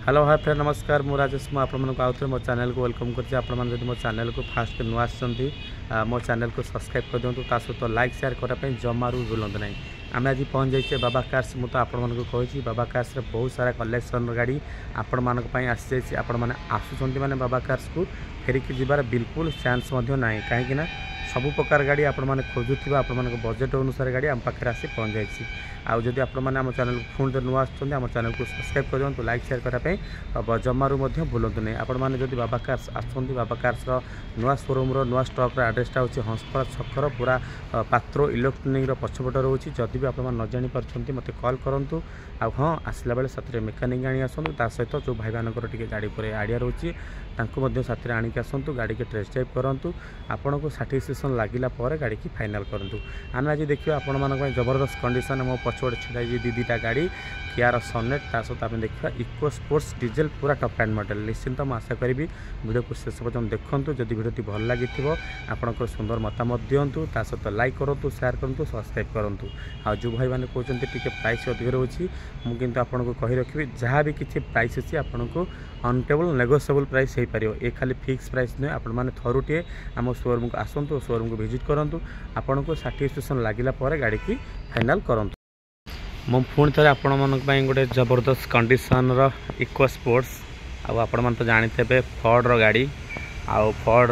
Hello hi friend नमस्कार मु राजेश मु आपको आउ थे मो चैनल को वेलकम कर मो चैनल को फास्ट नुआ आसछंती मो चैनल को सब्सक्राइब कर दिंतु ता सहित लाइक शेयर करने जमारू भूलु ना आम आज पहुँच जाइए बाबा कार्स मुझे आपको कही बाबा कार्स बहुत सारा कलेक्शन गाड़ी आपण मानी आसी आपण मैंने आसुँच मैंने बाबा कार्स को फेरिकी जीवार बिल्कुल चान्स ना कहीं सब प्रकार गाड़ी आपण मैंने खोजुवा आपण बजेट अनुसार गाड़ी आम पाखे आसी पहुँच जाइए आउ जदि आपण मैंने आम चैनल पुणी नुआ आम चैनल को सब्सक्राइब कर दिंतु लाइक शेयर करने जमारू भूलु नहीं आपण मैंने जदि बाबा कार्स आसुँच बाबा कार्स नुआ शोरूम नुआ स्टक एड्रेसटा हूँ हंसपड़ा छकर पूरा पात्र इलेक्ट्रोनिक पछपट रोचे जदि भी आप न जापार मत कल करूँ आ हाँ आसला बेले साथ मेकानिक आनी आसतु सहित जो भाई मानकर टी गाड़ी पर आइडिया रोचे साथ आणिक आसतु गाड़ी के टेस्ट ड्राइव करूँ आपन को साटिस्फैक्शन लगिला गाड़ी की फाइनाल करूँ आम आज देखिए आपण मान जबरदस्त कंडीशन मो पछपटे छड़ा दीटा गाड़ी कियार सनेट सहित आम देखा इको स्पोर्ट्स डीजेल पूरा टॉप एंड मॉडल निश्चिंत मैं आशा करी वीडियो को शेष पर्यटन देखूँ जदि वीडियो भल लगी आपंकर सुंदर मतामत दिंतु सहित लाइक करूँ शेयर करूँ सब्सक्राइब करूँ आ जो भाई मैंने कहते टी प्राइस अधिक रोचे मुझे आपको कही रखी जहाँ भी किसी प्राइस अच्छी आपन को अनटेबल नेगोशिएबल प्राइस हो पार ये खाली फिक्स प्राइस नुहे आपण मैंने थरुटे आम शोरूम को आसतु शोरूम को विजिट करूँ आपन को साटिस्फैक्शन लगिला गाड़ी की फाइनाल करूँ मु पुणी थे आपण गोटे जबरदस्त कंडीशन इको स्पोर्ट्स आपण मैंने तो जानते फॉर्ड गाड़ी आउ फॉर्ड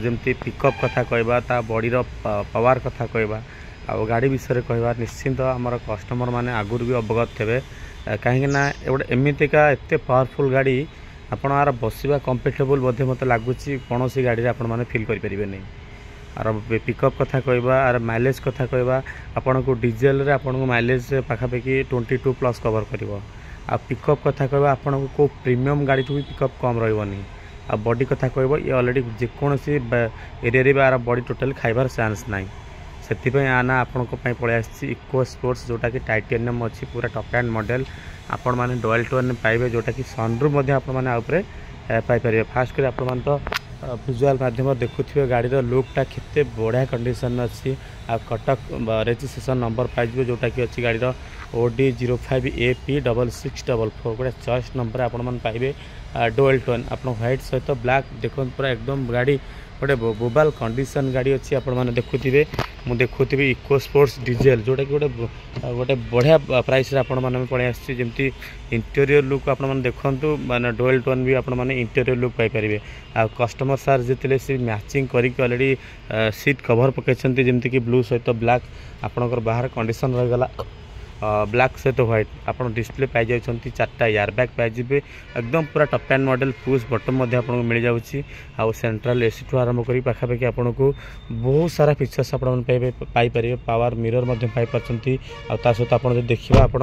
जमती पिकअप कथा कहवा ता बॉडी पावर कथा कहवा आ गाड़ी विषय कहवा निश्चिंत आमर कस्टमर माने आगुरी भी अवगत थे कहीं गोटे एमतीका एत पावरफुल गाड़ी आपण आर बसवा कंफर्टेबल मत लगुच कौन सी गाड़ी आपण मैंने फिल करें आर पिकअप कथा कहवा आर माइलेज कथा कहवा आपन को डीजेल रे आपन को माइलेज पाखापाखि 22+ कवर कर आ पिकअप कथा कहवा आपन को प्रीमियम गाड़ी भी पिकअप कम रही आ बॉडी कथा कहब ये ऑलरेडी जेकोसी एरिया आर बॉडी टोटल खाइबार चांस ना से आना आपण पलि आसी इको स्पोर्ट्स जोटा कि टाइटेनियम अच्छी पूरा टॉप एंड मॉडल आपण माने डुअल टोन पाइबे जोटा कि सनरूफ आप पाइपर फास्ट कर आप तो विजुअल माध्यम देखुए गाड़ी लुकटा केते बढ़िया कंडीशन अच्छी आ कटक रजिस्ट्रेशन नंबर पाइबे जोटा कि अच्छी गाड़ी OD 05AP6644 गोटे चॉइस नंबर आपण पाइबे डुअल टोन आप व्हाइट सहित ब्लैक देखो पूरा एकदम गाड़ी गोटे बोबाल कंडीशन गाड़ी अच्छी आपण मैंने देखुवे मुझे देखुवी इको स्पोर्ट्स डीजेल जोटा कि गोटे बढ़िया प्राइस आपण मैंने पलि आसती इंटीरियर लुक आप देखु माने डुअल टोन भी आपण मैंने इंटीरियर लुक पाइपर आ कस्टमर सार जिते सी मैचिंग करके ऑलरेडी सीट कवर पकई जमती कि ब्लू सहित ब्लैक आपणकर बाहर कंडीशन रहीगला ब्लैक सहित व्हाइट आप डिस्प्ले पाई जाती 4टा एयर बैग पाइबे एकदम पूरा top end model push button आपको मिल जाऊँगी आउ सेंट्रल एसी ठू आरंभ कर पाखापाखि आपन को बहुत सारा features Piper power mirror Piper सहित आप देखा आपण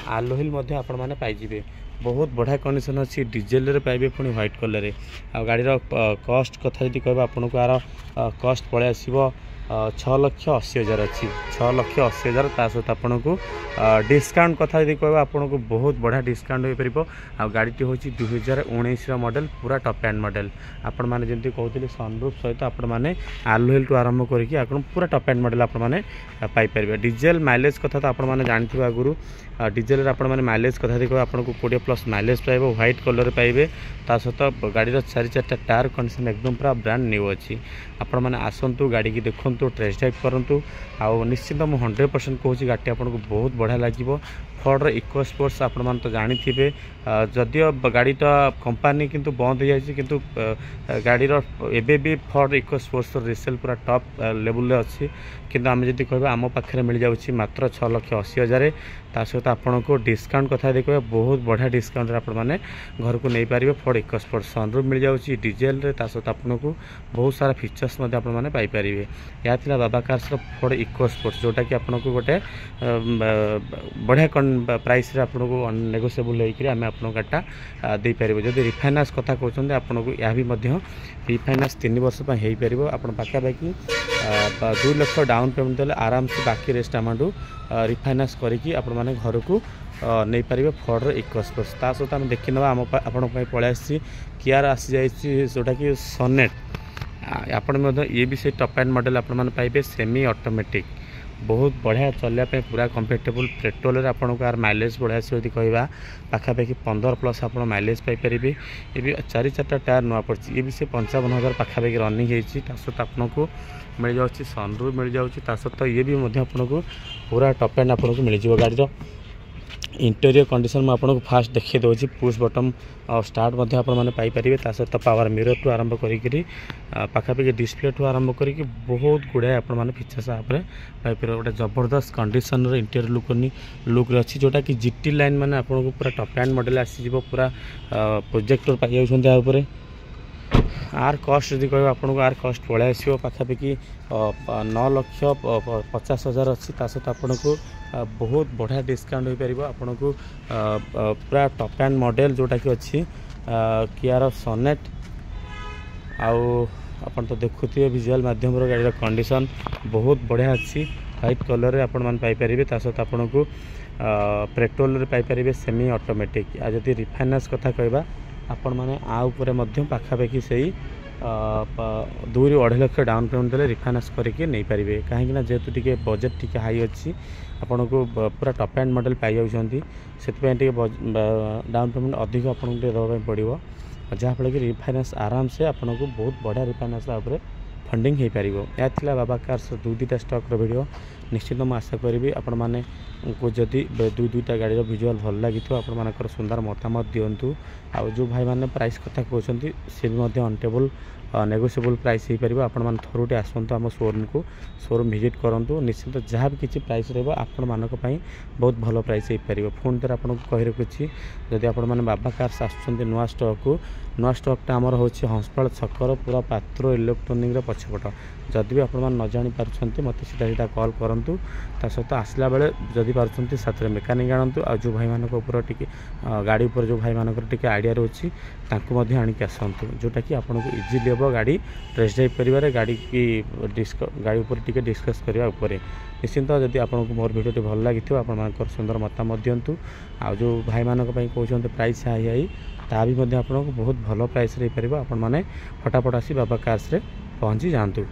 आलोहिल आपने पाइबे बहुत बढ़िया कंडीशन अच्छी डीजेल पाइबे पुणी व्हाइट कलर आ गाड़ी कॉस्ट कथा जी कह आपन को आर कॉस्ट पलि आसो 6,80,000 अच्छी 6,80,000 सहित आपन को डिस्काउंट कथा यदि कह आपन को बहुत बढ़िया डिस्काउंट हो पार आ गाड़ी हूँ 2019 मॉडल पूरा टॉप एंड मॉडल आपण मैंने जमी कहते सनरूफ सहित आपण मैंने आलोहिल टू आरंभ करके पूरा टॉप एंड मॉडल आपने पाइपर डीजेल माइलेज कथा तो आपने जानते आगुरी डीजेल आपने माइलेज कथा देखो आपको 20+ माइलेज पाइबे व्हाइट कलर पाइबे सहित गाड़ी 4 टायर कंडीशन एकदम पूरा ब्रांड न्यू अच्छी आपण मैंने आसतु गाड़ी की देखूँ टेस्ट ड्राइव करूँ आ निश्चिंत मुझे 100% कहूँ गाड़ी आपको बहुत बढ़िया लगे फॉर्ड इको स्पोर्ट्स आपण मैंने तो जानी जदियो गाड़ीटा कंपनी किंतु बंद हो जाए किंतु गाड़ीर एबे भी फॉर्ड इको स्पोर्ट्स रिसेल पूरा टॉप लेवल अच्छी किंतु आम जब कह आम पाखे मिल जाऊँगी मात्र 6,80,000 सहित आपन को डिस्काउंट कथा देखिए बहुत बढ़िया डिस्काउंट आपने घर को नहीं पारे फॉर्ड इको स्पोर्ट्स सनरूफ मिल जाऊँगी डीजेल सहित आपन को बहुत सारा फीचर्स आपने पाइपर यह थी बाबा कार्स फॉर्ड इको स्पोर्ट्स जोटा कि आपन को गोटे बढ़िया प्राइस आपको नेगोशिएबल होकर आम आपन गाड़ीटा दे पारे जब रिफाइनान्स कथा कहते आपन को यह भी रिफाइनान्स 3 वर्ष हो पार आप पाखापाखि 2 लाख डाउन पेमेंट देले आराम से बाकी रेस्ट अमाउंट रिफाइनान्स करके आपण माने घर को नहीं पारे फॉर्ड इको स्पोर्ट्स सहित आम देखी ना आपण पलि आसी कियार आसी जाइए जोटा कि सनेट आपण ये भी से टॉप एंड मॉडल आपण पाइबे सेमी ऑटोमेटिक बहुत बढ़िया चलने पूरा कंफर्टेबल पेट्रोल आपको कार माइलेज बढ़िया आसो कहवा पाखापाखि 15+ आप माइलेज पाइपर ये भी 4 टायर नुआ पड़ी ये भी से 55,000 पाखापाखि रनिंग होती सहित आपको मिल जाऊँगी सनरूफ मिल जाऊँगी सहित ये भी आपको पूरा टॉप एंड आपको मिल जाए गाड़ी इंटेरियर कंडीशन में आपको फास्ट देखी दूसरी पुश बटन और स्टार्ट आपरे सहित पावर मिरर टू आरंभ करी पाखापाखि डिस्प्ले टू आरंभ करी बहुत गुड़ाए आपने फीचर्स पाइपर गोटे जबरदस्त कंडीशन इंटेरियर लुक अच्छी जोटा कि जीटी लाइन मैंने आपको पूरा टॉप एंड मॉडल आसीज पूरा प्रोजेक्टर पाई आर कस्ट जब कह आपको आर कस्ट पड़े आसो पाखापाखि 9,50,000 अच्छी सहित आपन को बहुत बढ़िया डिस्काउंट हो पार आपन को पूरा टॉप एंड मॉडल जोटा कि अच्छी कियार सोनेट आउ आपन तो देखुए विजुअल माध्यम गाड़ी कंडीशन बहुत बढ़िया अच्छी व्हाइट कलर रे आपण मान पाई परिबे सहित आपन को पेट्रोल रे पाई परिबे सेमी ऑटोमेटिक आ जदि रिफाइनेंस कथा कहबा आपण माने आ ऊपर मध्यम पाखापाखि से 2 ରୁ 2.5 लाख डाउन पेमेंट देले रिफाइनेंस करके नहीं पारे कहीं जेहेतु टी बजेट टी हाई अच्छी आपन को पूरा टॉप एंड मॉडल पाई जाउछंती सेतपे टी डाउन पेमेंट अधिक आपन को देबा पड़िबो जहाँफल कि रिफाइनेंस आराम से आपन को बहुत बढ़िया रिफाइनेंस फंडिंग हो पार यह थिला बाबा कार्स 2-2टा स्टॉक वीडियो निश्चित मैं आशा करी आपण माने को जदि 2-2टा गाड़ी विजुअल भल लगी आप सुंदर मतामत दिंतु आ जो भाई मैंने प्राइस कथा कहते सी भी अनटेबल नेगोशिएबल प्राइस हो पार आपण थरुटे आसतु आम शोरूम विजिट करूँ निश्चित जहाँ भी किसी प्राइस रहा आपण मानक बहुत भल प्राइस हो पार फोन तरह आपको कही रखुच्छी जदि आपण मैंने बाबा कार्स आसुँच नुआ स्टॉकटा आमर हूँ हंसपाल छकर पूरा पात्र इलेक्ट्रोनिक पछपट जदि भी आपण न जानी पार्टी मत सीधा सीधा कॉल करूँ सहित आसला बेले जदि पार्टी साथ मेकानिक आणतु आ जो भाई मानक उपर टी गाड़ी उपर जो भाई मानक टी आइडिया रोची तांकु आणिक आसतु जोटा कि आपको इजिली हम गाड़ी टेस्ट ड्राइव करिवारे गाड़ी की गाड़ी उपर टी डिस्कस करने उपर निश्चिंत जदि आपको मोर वीडियो भल लगी आप सुंदर मतामत दिंतु आ जो भाई मानक कहते प्राइस हाई हाई ता भी आपको बहुत भल प्राइस रही पार आपण मैंने फटाफट आसी बाबा कार्स रे पहुँची जातु।